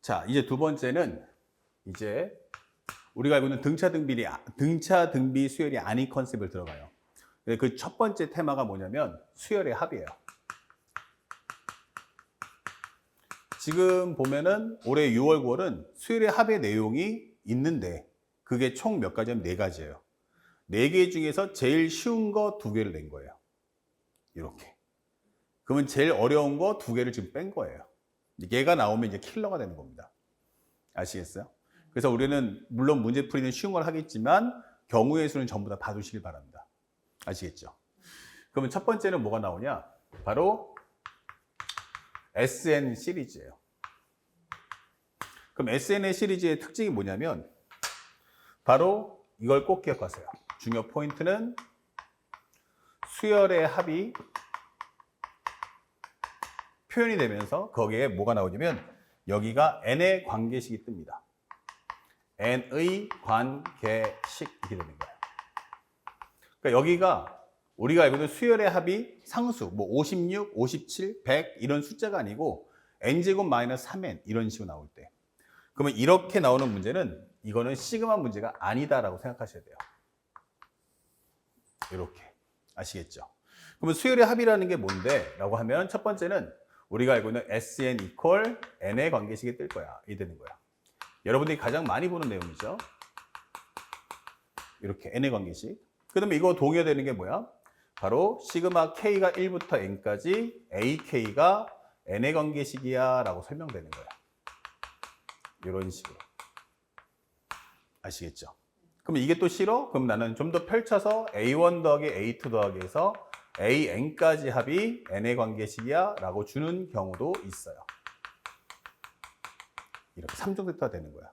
자, 이제 두 번째는 이제 우리가 알고 있는 등차 등비 수열이 아닌 컨셉을 들어가요. 그 첫 번째 테마가 뭐냐면 수열의 합이에요. 지금 보면은 올해 6월, 9월은 수열의 합의 내용이 있는데 그게 총 몇 가지냐면 4가지예요. 4개 중에서 제일 쉬운 거 2개를 낸 거예요. 이렇게. 그러면 제일 어려운 거 2개를 지금 뺀 거예요. 얘가 나오면 이제 킬러가 되는 겁니다. 아시겠어요? 그래서 우리는 물론 문제풀이는 쉬운 걸 하겠지만 경우의 수는 전부 다 봐두시길 바랍니다. 아시겠죠? 그러면 첫 번째는 뭐가 나오냐? 바로 SN 시리즈예요. 그럼 SN의 시리즈의 특징이 뭐냐면 바로 이걸 꼭 기억하세요. 중요 포인트는 수열의 합이 표현이 되면서 거기에 뭐가 나오냐면 여기가 N의 관계식이 뜹니다. N의 관계식 이렇게 되는 거예요. 그러니까 여기가 우리가 알고 있는 수열의 합이 상수, 뭐 56, 57, 100 이런 숫자가 아니고 n제곱 마이너스 3n 이런 식으로 나올 때. 그러면 이렇게 나오는 문제는 이거는 시그마 문제가 아니다라고 생각하셔야 돼요. 이렇게. 아시겠죠? 그러면 수열의 합이라는 게 뭔데? 라고 하면 첫 번째는 우리가 알고 있는 SN equal N의 관계식이 뜰 거야. 이 되는 거야. 여러분들이 가장 많이 보는 내용이죠. 이렇게 N의 관계식. 그 다음에 이거 동의되는 게 뭐야? 바로 시그마 K가 1부터 N까지 AK가 N의 관계식이야 라고 설명되는 거야. 이런 식으로. 아시겠죠? 그럼 이게 또 싫어? 그럼 나는 좀 더 펼쳐서 A1 더하기 A2 더하기 해서 AN까지 합이 N의 관계식이야 라고 주는 경우도 있어요. 이렇게 3종 세트가 되는 거야.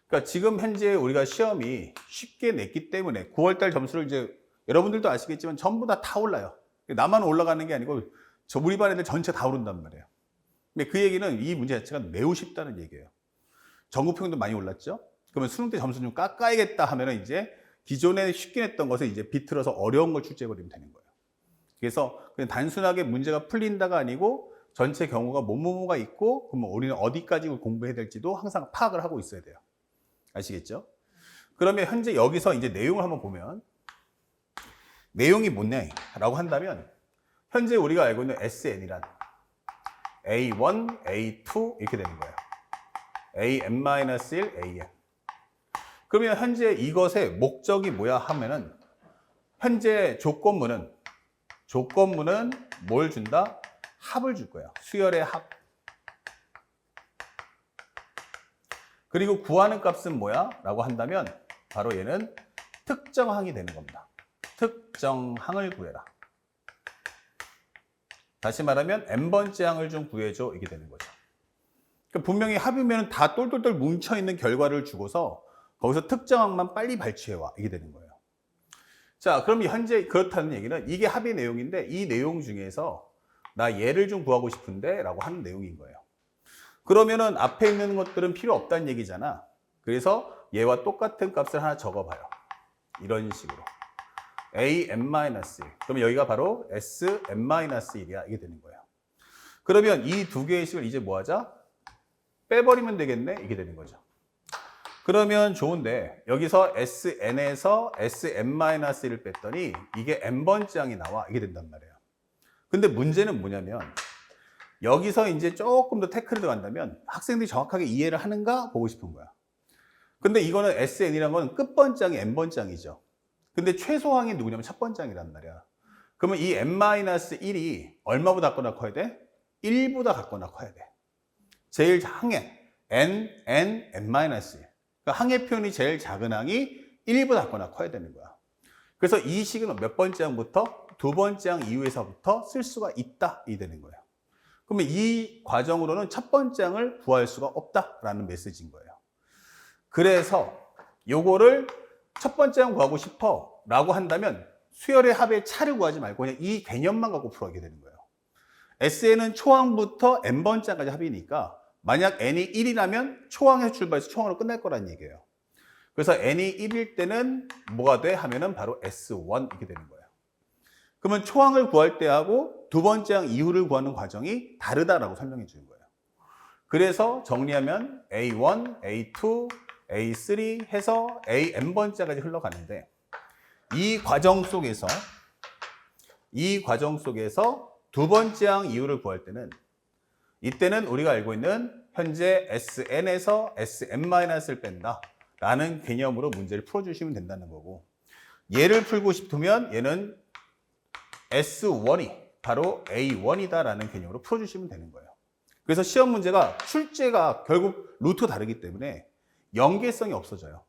그러니까 지금 현재 우리가 시험이 쉽게 냈기 때문에 9월달 점수를 이제 여러분들도 아시겠지만 전부 다 올라요. 나만 올라가는 게 아니고 우리 반 애들 전체 다 오른단 말이에요. 근데 그 얘기는 이 문제 자체가 매우 쉽다는 얘기예요. 전국 평균도 많이 올랐죠? 그러면 수능 때 점수 좀 깎아야겠다 하면은 이제 기존에 쉽게 냈던 것을 이제 비틀어서 어려운 걸 출제해버리면 되는 거예요. 그래서 그냥 단순하게 문제가 풀린다가 아니고 전체 경우가 뭐뭐가 있고 그러면 우리는 어디까지 공부해야 될지도 항상 파악을 하고 있어야 돼요. 아시겠죠? 그러면 현재 여기서 이제 내용을 한번 보면 내용이 뭐냐라고 한다면 현재 우리가 알고 있는 SN이란 A1, A2 이렇게 되는 거예요. AN-1, AN. 그러면 현재 이것의 목적이 뭐야 하면은 현재 조건문은 뭘 준다? 합을 줄 거예요. 수열의 합. 그리고 구하는 값은 뭐야? 라고 한다면 바로 얘는 특정항이 되는 겁니다. 특정항을 구해라. 다시 말하면 n번째 항을 좀 구해줘. 이게 되는 거죠. 그러니까 분명히 합이면 다 똘똘똘 뭉쳐있는 결과를 주고서 거기서 특정항만 빨리 발췌해와. 이게 되는 거예요. 자, 그럼 현재 그렇다는 얘기는 이게 합의 내용인데 이 내용 중에서 나 얘를 좀 구하고 싶은데 라고 하는 내용인 거예요. 그러면은 앞에 있는 것들은 필요 없다는 얘기잖아. 그래서 얘와 똑같은 값을 하나 적어봐요. 이런 식으로. AN-1. 그러면 여기가 바로 SN-1이야. 이게 되는 거예요. 그러면 이 두 개의 식을 이제 뭐 하자? 빼버리면 되겠네? 이게 되는 거죠. 그러면 좋은데 여기서 SN에서 SN-1을 뺐더니 이게 n번째 항이 나와. 이게 된단 말이에요. 근데 문제는 뭐냐면 여기서 이제 조금 더 태클이 들어간다면 학생들이 정확하게 이해를 하는가 보고 싶은 거야. 근데 이거는 SN이라는 건 끝번째 항이 n번째 항이죠. 근데 최소항이 누구냐면 첫번째 항이란 말이야. 그러면 이 n-1이 얼마보다 같거나 커야 돼? 1보다 같거나 커야 돼. 제일 항해 n-1. 그러니까 항해 표현이 제일 작은 항이 1보다 같거나 커야 되는 거야. 그래서 이 식은 몇 번째 항부터? 두 번째 항 이후에서부터 쓸 수가 있다. 이 되는 거예요. 그러면 이 과정으로는 첫 번째 항을 구할 수가 없다라는 메시지인 거예요. 그래서 요거를 첫 번째 항 구하고 싶어 라고 한다면 수열의 합의 차를 구하지 말고 그냥 이 개념만 갖고 풀어가게 되는 거예요. SN은 초항부터 n번째 항까지 합이니까 만약 n이 1이라면 초항에서 출발해서 초항으로 끝날 거란 얘기예요. 그래서 n이 1일 때는 뭐가 돼? 하면은 바로 S1 이렇게 되는 거예요. 그러면 초항을 구할 때하고 두 번째 항 이후를 구하는 과정이 다르다라고 설명해 주는 거예요. 그래서 정리하면 A1, A2, A3 해서 AN번째까지 흘러가는데 이 과정 속에서 두 번째 항 이유를 구할 때는 이때는 우리가 알고 있는 현재 Sn에서 Sn-를 뺀다 라는 개념으로 문제를 풀어주시면 된다는 거고, 얘를 풀고 싶으면 얘는 S1이 바로 A1이다 라는 개념으로 풀어주시면 되는 거예요. 그래서 시험 문제가 출제가 결국 루트가 다르기 때문에 연계성이 없어져요.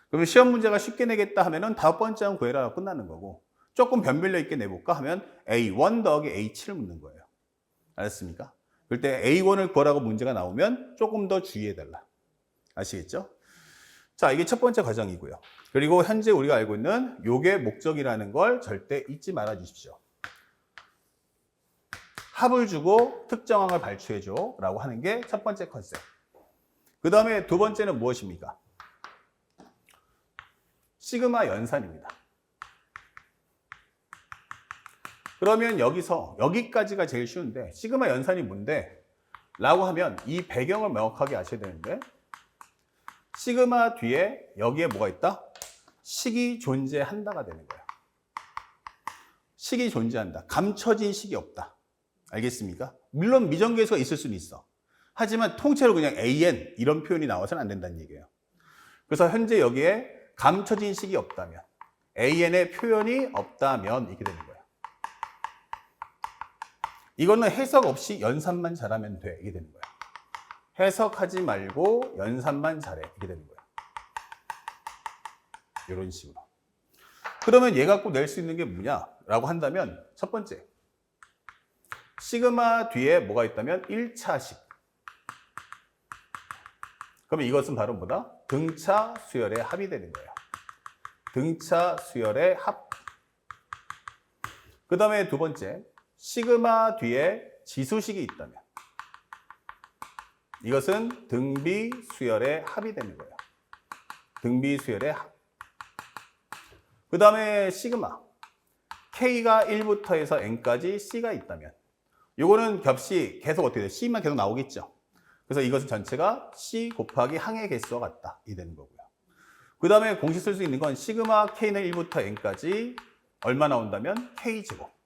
그러면 시험 문제가 쉽게 내겠다 하면은 다섯 번째 항 구해라 끝나는 거고, 조금 변별력 있게 내볼까 하면 A1 더하기 A7을 묻는 거예요. 알았습니까? 그럴 때 A1을 구하라고 문제가 나오면 조금 더 주의해달라. 아시겠죠? 자, 이게 첫 번째 과정이고요. 그리고 현재 우리가 알고 있는 요게 목적이라는 걸 절대 잊지 말아 주십시오. 합을 주고 특정항을 발추해줘 라고 하는 게 첫 번째 컨셉. 그 다음에 두 번째는 무엇입니까? 시그마 연산입니다. 그러면 여기까지가 제일 쉬운데 시그마 연산이 뭔데? 라고 하면 이 배경을 명확하게 아셔야 되는데, 시그마 뒤에 여기에 뭐가 있다? 식이 존재한다가 되는 거야. 식이 존재한다. 감춰진 식이 없다. 알겠습니까? 물론 미정계수가 있을 수는 있어. 하지만 통째로 그냥 AN 이런 표현이 나와서는 안 된다는 얘기예요. 그래서 현재 여기에 감춰진 식이 없다면, AN의 표현이 없다면 이렇게 되는 거예요. 이거는 해석 없이 연산만 잘하면 돼. 이게 되는 거예요. 해석하지 말고 연산만 잘해. 이렇게 되는 거예요. 이런 식으로. 그러면 얘 갖고 낼 수 있는 게 뭐냐라고 한다면, 첫 번째, 시그마 뒤에 뭐가 있다면 1차식. 그러면 이것은 바로 뭐다? 등차 수열의 합이 되는 거예요. 등차 수열의 합. 그 다음에 두 번째, 시그마 뒤에 지수식이 있다면 이것은 등비 수열의 합이 되는 거예요. 등비 수열의 합. 그 다음에 시그마 K가 1부터 해서 N까지 C가 있다면 이거는 값이 계속 어떻게 돼요? C만 계속 나오겠죠. 그래서 이것은 전체가 C 곱하기 항의 개수와 같다. 이 되는 거고요. 그 다음에 공식 쓸 수 있는 건 시그마 K는 1부터 N까지 얼마 나온다면 K제곱.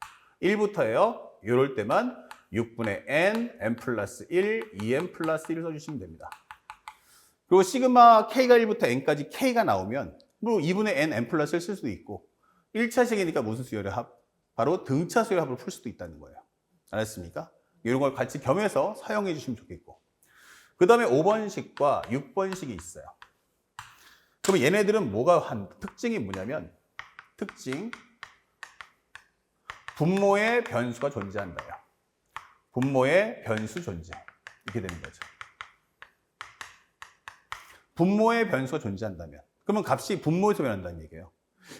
1부터예요. 이럴 때만 6분의 N, N 플러스 1, 2N 플러스 1을 써주시면 됩니다. 그리고 시그마 K가 1부터 N까지 K가 나오면 뭐 2분의 N, N 플러스 1 쓸 수도 있고, 1차식이니까 무슨 수열의 합? 바로 등차 수열의 합을 풀 수도 있다는 거예요. 알았습니까? 이런 걸 같이 겸해서 사용해 주시면 좋겠고. 그 다음에 5번식과 6번식이 있어요. 그럼 얘네들은 뭐가 한 특징이 뭐냐면, 특징, 분모의 변수가 존재한다요. 분모의 변수 존재. 이렇게 되는 거죠. 분모의 변수가 존재한다면, 그러면 값이 분모에서 변한다는 얘기예요.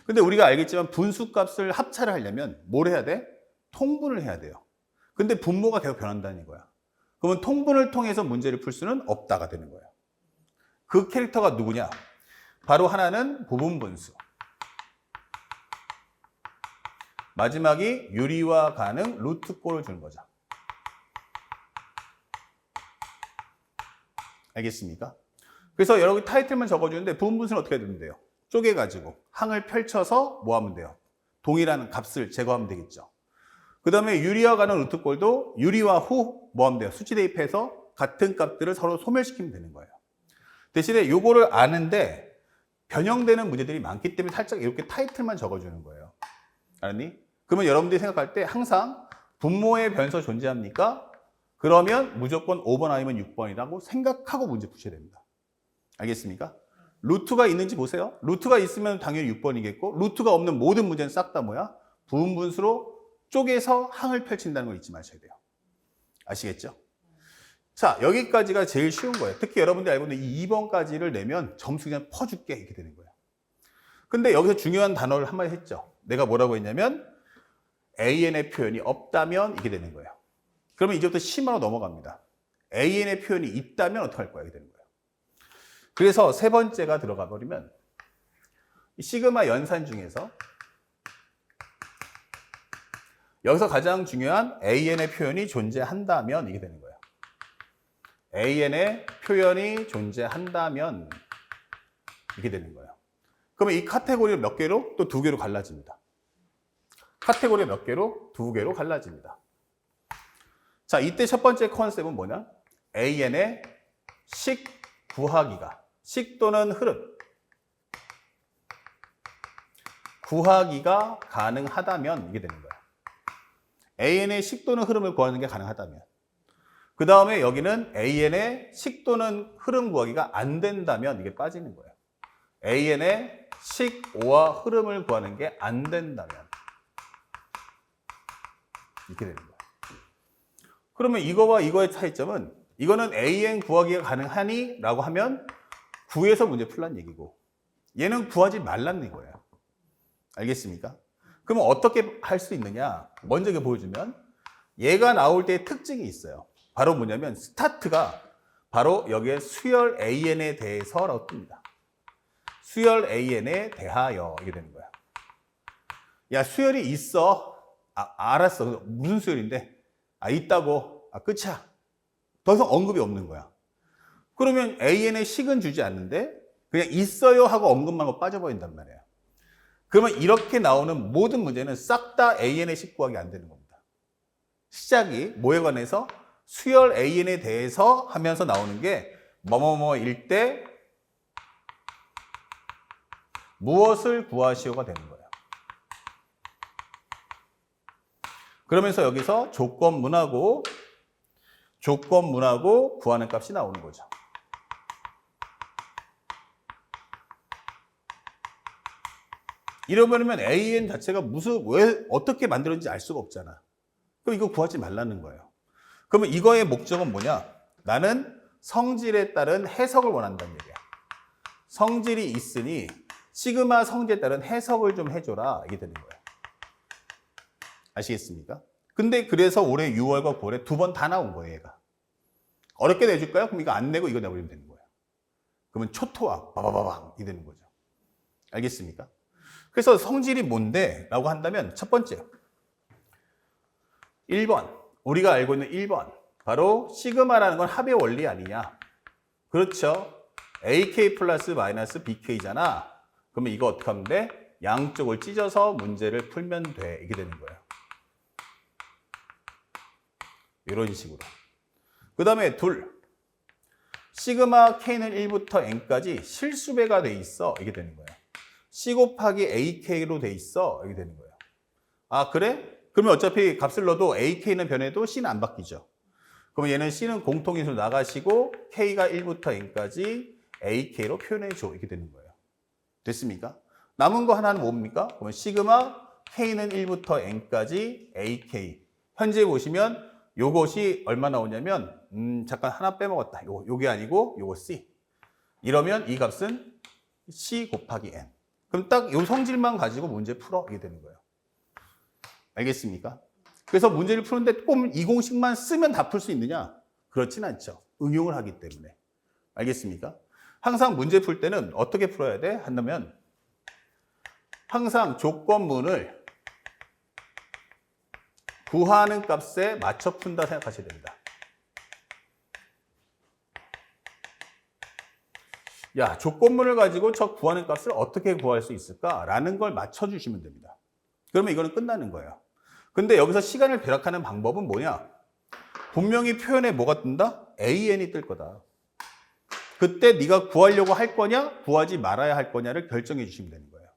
근데 우리가 알겠지만 분수값을 합차를 하려면 뭘 해야 돼? 통분을 해야 돼요. 근데 분모가 계속 변한다는 거야. 그러면 통분을 통해서 문제를 풀 수는 없다가 되는 거예요. 그 캐릭터가 누구냐? 바로 하나는 부분분수. 마지막이 유리화 가능 루트꼴을 주는 거죠. 알겠습니까? 그래서 여러분 타이틀만 적어주는데 부분분수는 어떻게 해야 되는데요? 쪼개가지고 항을 펼쳐서 뭐 하면 돼요? 동일한 값을 제거하면 되겠죠. 그 다음에 유리화 가능 루트꼴도 유리화 후 뭐 하면 돼요? 수치 대입해서 같은 값들을 서로 소멸시키면 되는 거예요. 대신에 요거를 아는데 변형되는 문제들이 많기 때문에 살짝 이렇게 타이틀만 적어주는 거예요. 알았니? 그러면 여러분들이 생각할 때 항상 분모의 변수가 존재합니까? 그러면 무조건 5번 아니면 6번이라고 생각하고 문제 푸셔야 됩니다. 알겠습니까? 루트가 있는지 보세요. 루트가 있으면 당연히 6번이겠고, 루트가 없는 모든 문제는 싹 다 뭐야? 부분분수로 쪼개서 항을 펼친다는 걸 잊지 마셔야 돼요. 아시겠죠? 자, 여기까지가 제일 쉬운 거예요. 특히 여러분들이 알고 있는 이 2번까지를 내면 점수 그냥 퍼줄게 이렇게 되는 거예요. 근데 여기서 중요한 단어를 한마디 했죠. 내가 뭐라고 했냐면 AN의 표현이 없다면 이게 되는 거예요. 그러면 이제부터 심화로 넘어갑니다. AN의 표현이 있다면 어떻게 할 거야? 이게 되는 거예요. 그래서 세 번째가 들어가 버리면 이 시그마 연산 중에서 여기서 가장 중요한 AN의 표현이 존재한다면 이게 되는 거예요. AN의 표현이 존재한다면 이렇게 되는 거예요. 그러면 이 카테고리를 몇 개로? 또 2개로 갈라집니다. 카테고리 몇 개로? 2개로 갈라집니다. 자, 이때 첫 번째 컨셉은 뭐냐? AN의 식 구하기가, 식 또는 흐름, 구하기가 가능하다면 이게 되는 거야. AN의 식 또는 흐름을 구하는 게 가능하다면. 그 다음에 여기는 AN의 식 또는 흐름 구하기가 안 된다면 이게 빠지는 거예요. AN의 식와 흐름을 구하는 게 안 된다면 이렇게 되는 거예요. 그러면 이거와 이거의 차이점은 이거는 AN 구하기가 가능하니? 라고 하면 구해서 문제 풀란 얘기고 얘는 구하지 말란 이거예요. 알겠습니까? 그러면 어떻게 할 수 있느냐? 먼저 이게 보여주면 얘가 나올 때의 특징이 있어요. 바로 뭐냐면 스타트가 바로 여기에 수열 AN에 대해서라고 뜹니다. 수열 AN에 대하여 이게 되는 거야. 야, 수열이 있어. 알았어. 무슨 수열인데? 있다고. 끝이야. 더 이상 언급이 없는 거야. 그러면 AN의 식은 주지 않는데 그냥 있어요 하고 언급만 하고 빠져버린단 말이에요. 그러면 이렇게 나오는 모든 문제는 싹 다 AN의 식 구하기 안 되는 겁니다. 시작이 뭐에 관해서? 수열 AN에 대해서 하면서 나오는 게 뭐뭐뭐일 때 무엇을 구하시오가 되는 거예요. 그러면서 여기서 조건문하고 구하는 값이 나오는 거죠. 이러면 AN 자체가 왜 어떻게 만들었는지 알 수가 없잖아. 그럼 이거 구하지 말라는 거예요. 그러면 이거의 목적은 뭐냐? 나는 성질에 따른 해석을 원한다는 얘기야. 성질이 있으니 시그마 성질에 따른 해석을 좀 해줘라. 이게 되는 거예요. 아시겠습니까? 근데 그래서 올해 6월과 9월에 2번 다 나온 거예요, 얘가. 어렵게 내줄까요? 그럼 이거 안 내고 이거 내버리면 되는 거예요. 그러면 초토화, 바바바방, 이 되는 거죠. 알겠습니까? 그래서 성질이 뭔데? 라고 한다면 첫 번째, 1번, 우리가 알고 있는 1번, 바로 시그마라는 건 합의 원리 아니냐? 그렇죠. AK 플러스 마이너스 BK잖아. 그러면 이거 어떻게 하면 돼? 양쪽을 찢어서 문제를 풀면 돼. 이게 되는 거예요. 이런 식으로. 그 다음에 둘, 시그마 K는 1부터 N까지 실수배가 돼 있어. 이게 되는 거예요. C 곱하기 AK로 돼 있어. 이게 되는 거예요. 그래? 그러면 어차피 값을 넣어도 AK는 변해도 C는 안 바뀌죠. 그러면 얘는 C는 공통인수로 나가시고 K가 1부터 N까지 AK로 표현해줘. 이렇게 되는 거예요. 됐습니까? 남은 거 하나는 뭡니까? 그러면 시그마 K는 1부터 N까지 AK. 현재 보시면 요것이 얼마 나오냐면 잠깐 하나 빼먹었다. 요게 아니고 요거 C. 이러면 이 값은 C 곱하기 N. 그럼 딱 요 성질만 가지고 문제 풀어. 이게 되는 거예요. 알겠습니까? 그래서 문제를 푸는데 꼭 이 공식만 쓰면 다 풀 수 있느냐? 그렇진 않죠. 응용을 하기 때문에. 알겠습니까? 항상 문제 풀 때는 어떻게 풀어야 돼? 한다면 항상 조건문을 구하는 값에 맞춰 푼다 생각하셔야 됩니다. 야, 조건문을 가지고 저 구하는 값을 어떻게 구할 수 있을까라는 걸 맞춰주시면 됩니다. 그러면 이거는 끝나는 거예요. 근데 여기서 시간을 절약하는 방법은 뭐냐? 분명히 표현에 뭐가 뜬다? AN이 뜰 거다. 그때 네가 구하려고 할 거냐, 구하지 말아야 할 거냐를 결정해 주시면 되는 거예요.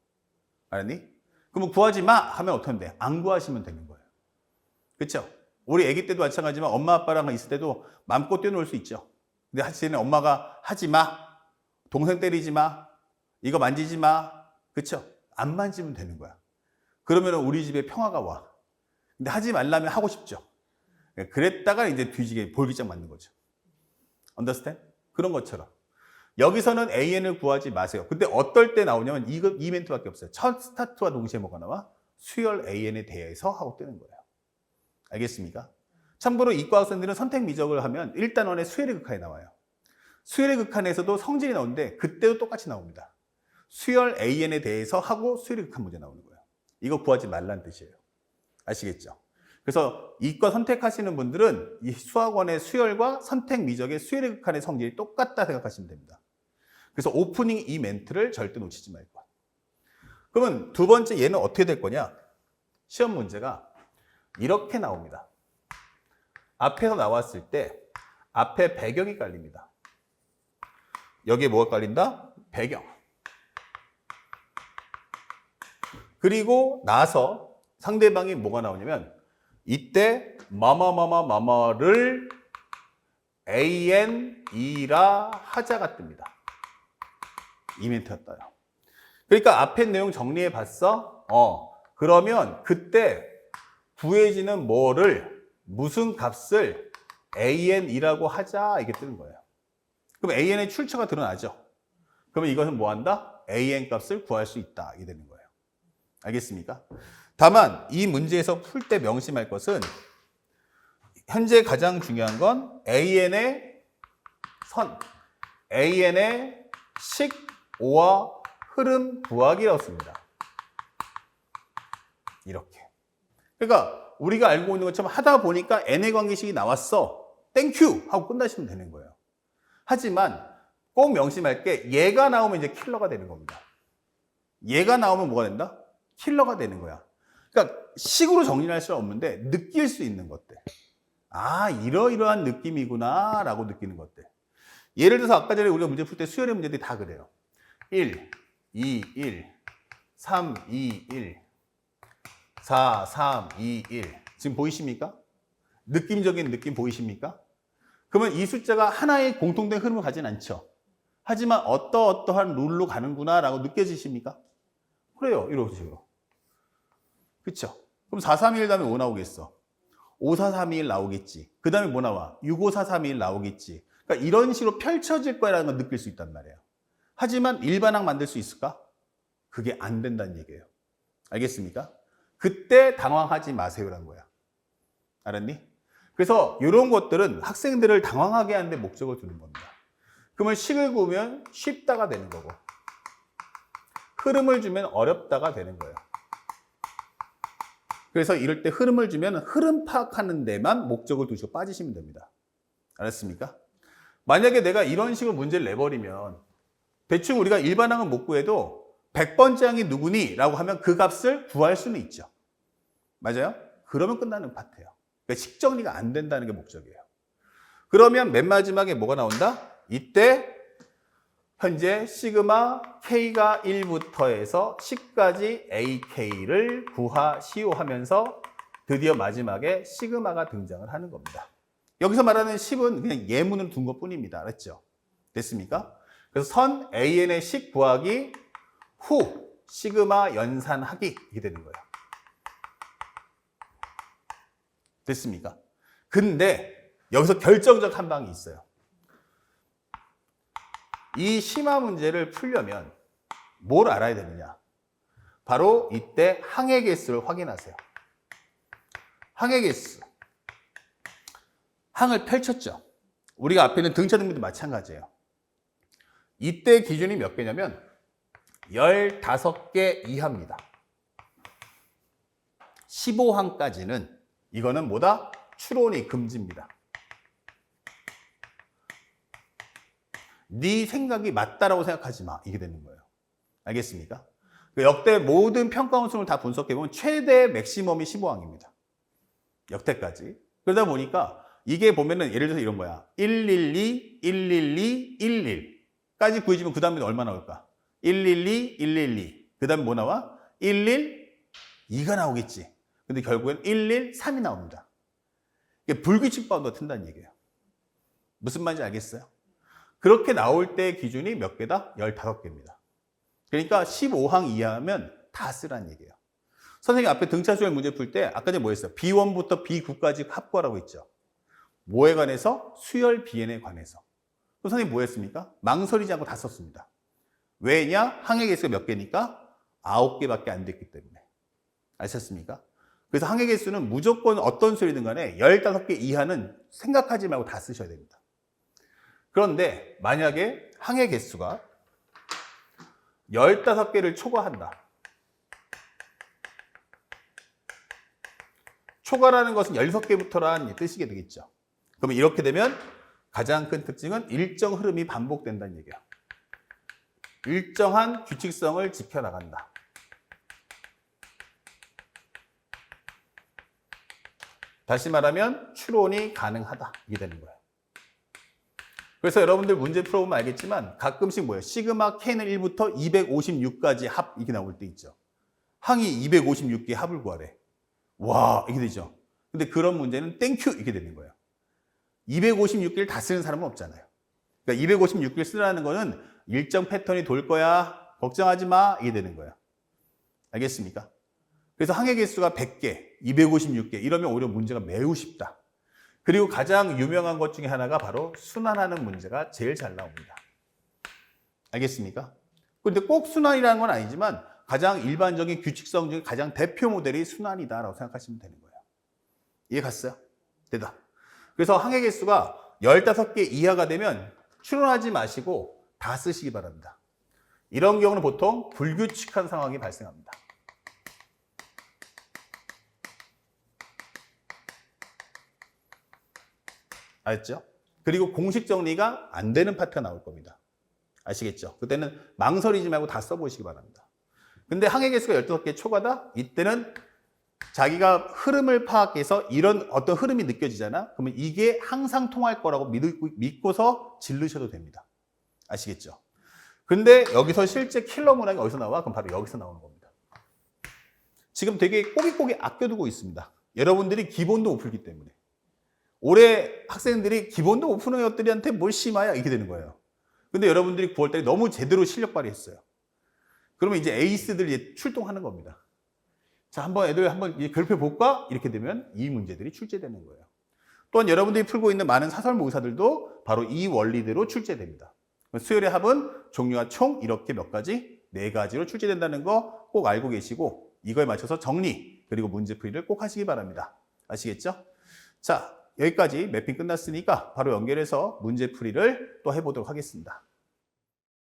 알았니? 그러면 구하지 마 하면 어떻게 하면 돼? 안 구하시면 되는 거예요. 그렇죠? 우리 아기 때도 마찬가지지만 엄마 아빠랑 있을 때도 마음껏 뛰어놀 수 있죠. 근데 하시는 엄마가 하지 마, 동생 때리지 마, 이거 만지지 마, 그렇죠? 안 만지면 되는 거야. 그러면 우리 집에 평화가 와. 근데 하지 말라면 하고 싶죠. 그랬다가 이제 뒤지게 볼기장 맞는 거죠. Understand? 그런 것처럼. 여기서는 AN을 구하지 마세요. 근데 어떨 때 나오냐면 이 멘트밖에 없어요. 첫 스타트와 동시에 뭐가 나와? 수열 AN에 대해서 하고 뜨는 거예요. 알겠습니까? 참고로 이과 학생들은 선택 미적을 하면 1단원의 수열의 극한이 나와요. 수열의 극한에서도 성질이 나오는데 그때도 똑같이 나옵니다. 수열 AN에 대해서 하고 수열의 극한 문제 나오는 거예요. 이거 구하지 말라는 뜻이에요. 아시겠죠? 그래서 이과 선택하시는 분들은 이 수학원의 수열과 선택 미적의 수열의 극한의 성질이 똑같다 생각하시면 됩니다. 그래서 오프닝 이 멘트를 절대 놓치지 말고. 그러면 두 번째 얘는 어떻게 될 거냐? 시험 문제가 이렇게 나옵니다. 앞에서 나왔을 때 앞에 배경이 깔립니다. 여기에 뭐가 깔린다? 배경. 그리고 나서 상대방이 뭐가 나오냐면 이때 마마를 ANE라 하자가 뜹니다. 이 멘트가 떠요. 그러니까 앞에 내용 정리해 봤어? 그러면 그때 구해지는 무슨 값을 AN이라고 하자 이게 뜨는 거예요. 그럼 AN의 출처가 드러나죠. 그러면 이것은 뭐 한다? AN 값을 구할 수 있다 이게 되는 거예요. 알겠습니까? 다만 이 문제에서 풀 때 명심할 것은 현재 가장 중요한 건 AN의 선, AN의 식, 오와 흐름 구하기라고 씁니다. 이렇게. 그러니까 우리가 알고 있는 것처럼 하다 보니까 N의 관계식이 나왔어. 땡큐! 하고 끝나시면 되는 거예요. 하지만 꼭 명심할 게 얘가 나오면 이제 킬러가 되는 겁니다. 얘가 나오면 뭐가 된다? 킬러가 되는 거야. 그러니까 식으로 정리를 할 수는 없는데 느낄 수 있는 것들. 아, 이러이러한 느낌이구나 라고 느끼는 것들. 예를 들어서 아까 전에 우리가 문제 풀 때 수열의 문제들이 다 그래요. 1, 2, 1, 3, 2, 1, 4, 3, 2, 1. 지금 보이십니까? 느낌적인 느낌 보이십니까? 그러면 이 숫자가 하나의 공통된 흐름을 가진 않죠. 하지만 어떠한 룰로 가는구나 라고 느껴지십니까? 그래요. 이런 식으로. 그쵸? 그럼 4, 3, 2, 1 다음에 뭐 나오겠어? 5, 4, 3, 2, 1 나오겠지. 그 다음에 뭐 나와? 6, 5, 4, 3, 2, 1 나오겠지. 그러니까 이런 식으로 펼쳐질 거라는 걸 느낄 수 있단 말이에요. 하지만 일반항 만들 수 있을까? 그게 안 된다는 얘기예요. 알겠습니까? 그때 당황하지 마세요라는 거야. 알았니? 그래서 이런 것들은 학생들을 당황하게 하는 데 목적을 두는 겁니다. 그러면 식을 구우면 쉽다가 되는 거고 흐름을 주면 어렵다가 되는 거예요. 그래서 이럴 때 흐름을 주면 흐름 파악하는 데만 목적을 두시고 빠지시면 됩니다. 알았습니까? 만약에 내가 이런 식으로 문제를 내버리면 대충 우리가 일반항은 못 구해도 100번째 항이 누구니? 라고 하면 그 값을 구할 수는 있죠. 맞아요? 그러면 끝나는 파트예요. 그러니까 식 정리가 안 된다는 게 목적이에요. 그러면 맨 마지막에 뭐가 나온다? 이때 현재 시그마 K가 1부터 해서 10까지 AK를 구하시오 하면서 드디어 마지막에 시그마가 등장을 하는 겁니다. 여기서 말하는 10은 그냥 예문을 둔 것 뿐입니다. 알았죠? 됐습니까? 그래서 선 AN의 식 구하기 후 시그마 연산하기 이게 되는 거예요. 됐습니까? 근데 여기서 결정적 한 방이 있어요. 이 심화 문제를 풀려면 뭘 알아야 되느냐? 바로 이때 항의 개수를 확인하세요. 항의 개수. 항을 펼쳤죠. 우리가 앞에 있는 등차 등비도 마찬가지예요. 이때 기준이 몇 개냐면 15개 이하입니다. 15항까지는 이거는 뭐다? 추론이 금지입니다. 네 생각이 맞다라고 생각하지 마. 이게 되는 거예요. 알겠습니까? 역대 모든 평가 원수를 다 분석해보면 최대 맥시멈이 15항입니다. 역대까지. 그러다 보니까 이게 보면은 예를 들어서 이런 거야. 112, 112, 11까지 구해지면 그 다음에 얼마 나올까? 112, 112. 그 다음에 뭐 나와? 112가 나오겠지. 근데 결국엔 113이 나옵니다. 이게 불규칙 바운드가 튼다는 얘기예요. 무슨 말인지 알겠어요? 그렇게 나올 때 기준이 몇 개다? 15개입니다. 그러니까 15항 이하면 다 쓰라는 얘기예요. 선생님 앞에 등차수열 문제 풀 때 아까 전에 뭐 했어요? B1부터 B9까지 합구하라고 했죠. 뭐에 관해서? 수열 비엔에 관해서. 그럼 선생님 뭐 했습니까? 망설이지 않고 다 썼습니다. 왜냐? 항의 개수가 몇 개니까? 9개밖에 안 됐기 때문에. 아셨습니까? 그래서 항의 개수는 무조건 어떤 수열이든 간에 15개 이하는 생각하지 말고 다 쓰셔야 됩니다. 그런데 만약에 항의 개수가 15개를 초과한다. 초과라는 것은 16개부터란 뜻이게 되겠죠. 그러면 이렇게 되면 가장 큰 특징은 일정 흐름이 반복된다는 얘기야. 일정한 규칙성을 지켜나간다. 다시 말하면 추론이 가능하다. 이게 되는 거예요. 그래서 여러분들 문제 풀어보면 알겠지만 가끔씩 뭐예요? 시그마 K는 1부터 256까지 합 이게 나올 때 있죠. 항이 256개의 합을 구하래. 와, 이게 되죠. 근데 그런 문제는 땡큐 이게 되는 거예요. 256개를 다 쓰는 사람은 없잖아요. 그러니까 256개를 쓰라는 거는 일정 패턴이 돌 거야. 걱정하지 마. 이게 되는 거예요. 알겠습니까? 그래서 항의 개수가 100개, 256개 이러면 오히려 문제가 매우 쉽다. 그리고 가장 유명한 것 중에 하나가 바로 순환하는 문제가 제일 잘 나옵니다. 알겠습니까? 그런데 꼭 순환이라는 건 아니지만 가장 일반적인 규칙성 중에 가장 대표 모델이 순환이다라고 생각하시면 되는 거예요. 이해 갔어요? 대답. 그래서 항의 개수가 15개 이하가 되면 추론하지 마시고 다 쓰시기 바랍니다. 이런 경우는 보통 불규칙한 상황이 발생합니다. 알았죠? 그리고 공식 정리가 안 되는 파트가 나올 겁니다. 아시겠죠? 그때는 망설이지 말고 다 써보시기 바랍니다. 근데 항의 개수가 15개 초과다? 이때는 자기가 흐름을 파악해서 이런 어떤 흐름이 느껴지잖아? 그러면 이게 항상 통할 거라고 믿고서 질르셔도 됩니다. 아시겠죠? 근데 여기서 실제 킬러 문항이 어디서 나와? 그럼 바로 여기서 나오는 겁니다. 지금 되게 꼬깃꼬깃 아껴두고 있습니다. 여러분들이 기본도 못 풀기 때문에. 올해 학생들이 기본도 못 푸는 것들한테 뭘 심어야 이게 되는 거예요. 근데 여러분들이 9월달에 너무 제대로 실력 발휘했어요. 그러면 이제 에이스들이 출동하는 겁니다. 자, 한번 애들 한번 결핍해 볼까? 이렇게 되면 이 문제들이 출제되는 거예요. 또한 여러분들이 풀고 있는 많은 사설 모의사들도 바로 이 원리대로 출제됩니다. 수열의 합은 종류가 총 이렇게 몇 가지? 4가지로 출제된다는 거 꼭 알고 계시고 이거에 맞춰서 정리 그리고 문제풀이를 꼭 하시기 바랍니다. 아시겠죠? 자, 여기까지 매핑 끝났으니까 바로 연결해서 문제풀이를 또 해보도록 하겠습니다.